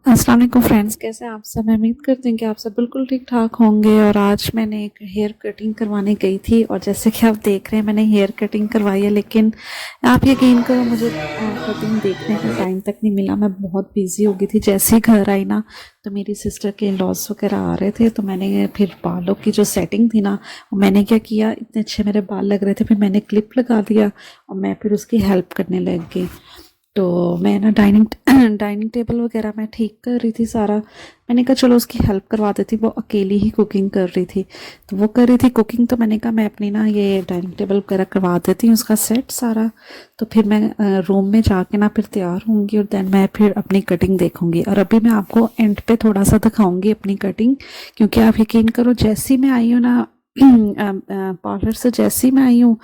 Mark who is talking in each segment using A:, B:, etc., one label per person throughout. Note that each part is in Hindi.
A: अस्सलाम वालेकुम फ्रेंड्स, कैसे हैं आप सब। मैं उम्मीद करती हूँ कि आप सब बिल्कुल ठीक ठाक होंगे। और आज मैंने एक हेयर कटिंग करवाने गई थी और जैसे कि आप देख रहे हैं मैंने हेयर कटिंग करवाई है, लेकिन आप यकीन करो मुझे कटिंग देखने का टाइम तक नहीं मिला। मैं बहुत बिजी हो गई थी। जैसे ही घर आई ना तो मेरी सिस्टर के लॉस वगैरह आ रहे थे, तो मैंने फिर बालों की जो सेटिंग थी ना, मैंने क्या किया, इतने अच्छे मेरे बाल लग रहे थे, फिर मैंने क्लिप लगा दिया और मैं फिर उसकी हेल्प करने लग गई। तो मैं ना डाइनिंग डाइनिंग टेबल वगैरह मैं ठीक कर रही थी सारा। मैंने कहा चलो उसकी हेल्प करवा देती, वो अकेली ही कुकिंग कर रही थी, तो वो कर रही थी कुकिंग, तो मैंने कहा मैं अपनी ना ये डाइनिंग टेबल वगैरह करवा देती हूँ उसका सेट सारा। तो फिर मैं रूम में जाके ना फिर तैयार होंगी और देन मैं फिर अपनी कटिंग देखूंगी। और अभी मैं आपको एंड पे थोड़ा सा दिखाऊंगी अपनी कटिंग, क्योंकि आप यकीन करो जैसी मैं आई हूँ ना पार्लर से जैसी मैं आई हूँ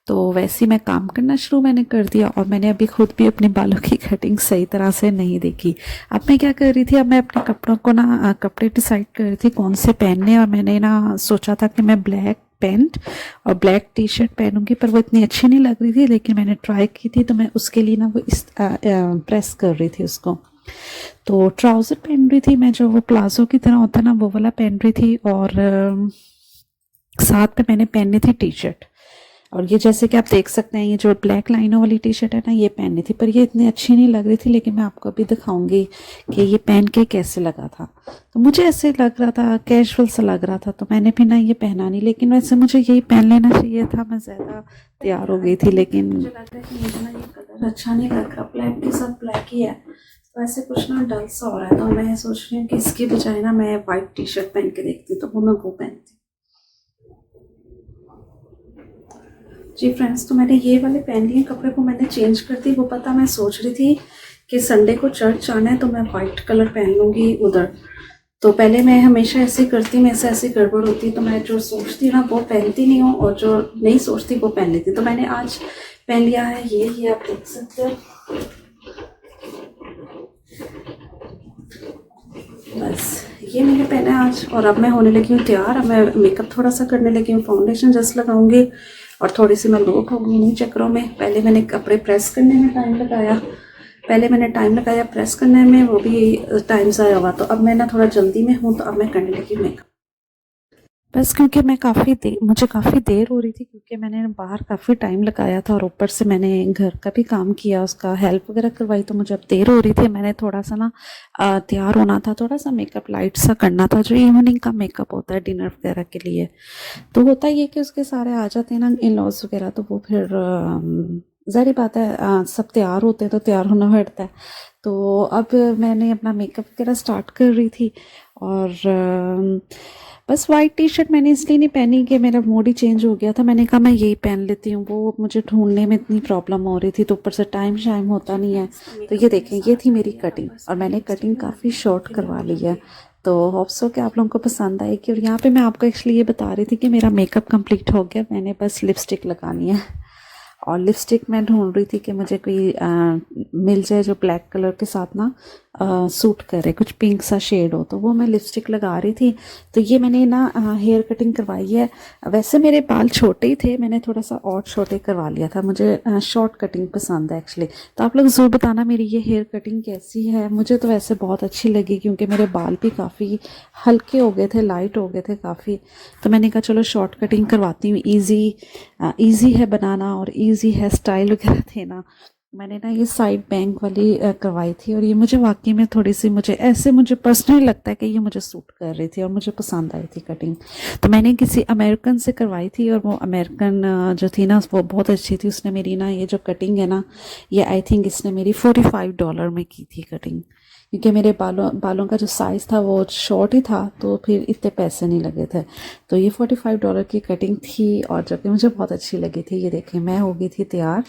A: तो वैसे मैं काम करना शुरू मैंने कर दिया। और मैंने अभी खुद भी अपने बालों की कटिंग सही तरह से नहीं देखी। अब मैं क्या कर रही थी, अब मैं अपने कपड़ों को ना कपड़े डिसाइड कर रही थी कौन से पहनने। और मैंने ना सोचा था कि मैं ब्लैक पैंट और ब्लैक टी शर्ट पहनूंगी, पर वो इतनी अच्छी नहीं लग रही थी, लेकिन मैंने ट्राई की थी, तो मैं उसके लिए ना वो इस प्रेस कर रही थी उसको। तो ट्राउज़र पहन रही थी मैं, जो वो प्लाजो की तरह होता है ना, वो वाला पहन रही थी। और साथ में मैंने पहनी थी टी शर्ट। और ये जैसे कि आप देख सकते हैं, ये जो ब्लैक लाइनों वाली टी शर्ट है ना, ये पहनी थी, पर ये इतनी अच्छी नहीं लग रही थी, लेकिन मैं आपको अभी दिखाऊंगी कि ये पहन के कैसे लगा था। तो मुझे ऐसे लग रहा था, कैजुअल सा लग रहा था, तो मैंने भी ना ये पहना नहीं, लेकिन वैसे मुझे यही पहन लेना चाहिए था। मैं ज़्यादा तैयार हो गई थी, लेकिन मुझे लग रहा है कि मुझे ना ये कलर अच्छा नहीं लग रहा, ब्लैक के साथ ब्लैक ही है, तो ऐसे कुछ ना डल सा हो रहा है। तो मैं सोच रही हूँ कि इसकी बजाय ना मैं वाइट टी शर्ट पहन के देखती, तो वो मैं वो पहनती। जी फ्रेंड्स, तो मैंने ये वाले पहन लिए कपड़े को मैंने चेंज कर दी। वो पता मैं सोच रही थी कि संडे को चर्च जाना है, तो मैं वाइट कलर पहन लूँगी उधर। तो पहले मैं हमेशा ऐसे करती, मेरे से ऐसी गड़बड़ होती, तो मैं जो सोचती ना वो पहनती नहीं हूँ, और जो नहीं सोचती वो पहन लेती। तो मैंने आज पहन लिया है ये आप देख सकते हो। बस ये मैंने पहना है आज, और अब मैं होने लगी हूँ तैयार। अब मैं मेकअप थोड़ा सा करने लगी हूँ, फाउंडेशन जस्ट लगाऊंगी, और थोड़ी सी मैं लुक हो गई इन्हीं चक्करों में। पहले मैंने कपड़े प्रेस करने में टाइम लगाया, प्रेस करने में, वो भी टाइम ज़ाया हुआ। तो अब मैं ना थोड़ा जल्दी में हूँ, तो अब मैं करने लगी मेकअप। बस क्योंकि मुझे काफ़ी देर हो रही थी, क्योंकि मैंने बाहर काफ़ी टाइम लगाया था, और ऊपर से मैंने घर का भी काम किया, उसका हेल्प वगैरह करवाई, तो मुझे अब देर हो रही थी। मैंने थोड़ा सा ना तैयार होना था, थोड़ा सा मेकअप लाइट सा करना था, जो इवनिंग का मेकअप होता है डिनर वगैरह के लिए। तो होता ये कि उसके सारे आ जाते हैं ना इन लॉज वगैरह, तो वो फिर ज़ाहिर बात है सब तैयार होते हैं तो तैयार होना पड़ता है। तो अब मैंने अपना मेकअप वगैरह स्टार्ट कर रही थी, और बस वाइट टी शर्ट मैंने इसलिए नहीं पहनी कि मेरा मूड ही चेंज हो गया था। मैंने कहा मैं यही पहन लेती हूँ, वो मुझे ढूंढने में इतनी प्रॉब्लम हो रही थी, तो ऊपर से टाइम शाइम होता नहीं है। तो ये देखें, ये थी मेरी कटिंग, और मैंने कटिंग काफ़ी शॉर्ट करवा ली है। तो होप्स हो कि आप लोगों को पसंद आएगी। और यहाँ पे मैं आपको एक्चुअली ये बता रही थी कि मेरा मेकअप कंप्लीट हो गया, मैंने बस लिपस्टिक लगानी है। और लिपस्टिक मैं ढूंढ रही थी कि मुझे कोई मिल जाए जो ब्लैक कलर के साथ ना सूट करे, कुछ पिंक सा शेड हो, तो वो मैं लिपस्टिक लगा रही थी। तो ये मैंने ना हेयर कटिंग करवाई है। वैसे मेरे बाल छोटे ही थे, मैंने थोड़ा सा और छोटे करवा लिया था, मुझे शॉर्ट कटिंग पसंद है एक्चुअली। तो आप लोग ज़रूर बताना मेरी ये हेयर कटिंग कैसी है। मुझे तो वैसे बहुत अच्छी लगी, क्योंकि मेरे बाल भी काफ़ी हल्के हो गए थे, लाइट हो गए थे काफ़ी। तो मैंने कहा चलो शॉर्ट कटिंग करवाती हूँ, ईजी है बनाना और ईजी है स्टाइल वगैरह देना। मैंने ना ये साइड बैंक वाली करवाई थी, और ये मुझे वाकई में थोड़ी सी, मुझे पर्सनली लगता है कि ये मुझे सूट कर रही थी और मुझे पसंद आई थी कटिंग। तो मैंने किसी अमेरिकन से करवाई थी, और वो अमेरिकन जो थी ना वो बहुत अच्छी थी। उसने मेरी ना ये जो कटिंग है ना, ये आई थिंक इसने मेरी $45 में की थी कटिंग, क्योंकि मेरे बालों का जो साइज़ था वो शॉर्ट ही था, तो फिर इतने पैसे नहीं लगे थे। तो ये $45 की कटिंग थी, और जो कि मुझे बहुत अच्छी लगी थी। ये देखें, मैं हो गई थी तैयार,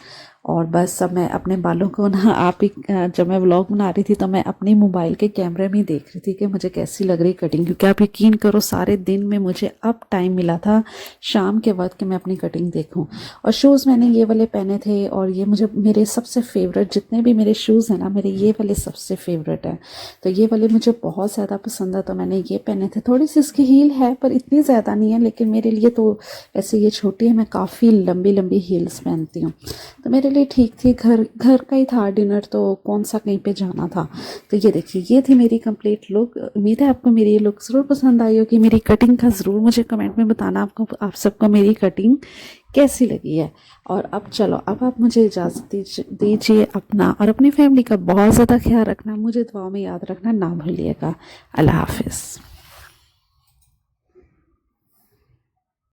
A: और बस अब मैं अपने बालों को ना आप ही जब मैं व्लॉग बना रही थी, तो मैं अपने मोबाइल के कैमरे में ही देख रही थी कि मुझे कैसी लग रही कटिंग। क्योंकि आप यकीन करो सारे दिन में मुझे अब टाइम मिला था शाम के वक्त कि मैं अपनी कटिंग देखूं। और शूज़ मैंने ये वाले पहने थे, और ये मुझे मेरे सबसे फेवरेट, जितने भी मेरे शूज़ हैं ना, मेरे ये वाले सबसे फेवरेट हैं। तो ये वाले मुझे बहुत ज़्यादा पसंद है, तो मैंने ये पहने थे। थोड़ी सी इसकी हील है, पर इतनी ज़्यादा नहीं है, लेकिन मेरे लिए तो ऐसे ये छोटी है, मैं काफ़ी लंबी लंबी हील्स पहनती हूँ, तो मेरे चलिए ठीक थी, घर घर का ही था डिनर, तो कौन सा कहीं पे जाना था। तो ये देखिए, ये थी मेरी कंप्लीट लुक। उम्मीद है आपको मेरी ये लुक ज़रूर पसंद आई होगी। मेरी कटिंग का ज़रूर मुझे कमेंट में बताना आपको, आप सबको मेरी कटिंग कैसी लगी है। और अब चलो, अब आप मुझे इजाज़त दीजिए। अपना और अपनी फैमिली का बहुत ज़्यादा ख्याल रखना, मुझे दुआ में याद रखना ना भूलिएगा। अल्लाह हाफिज़।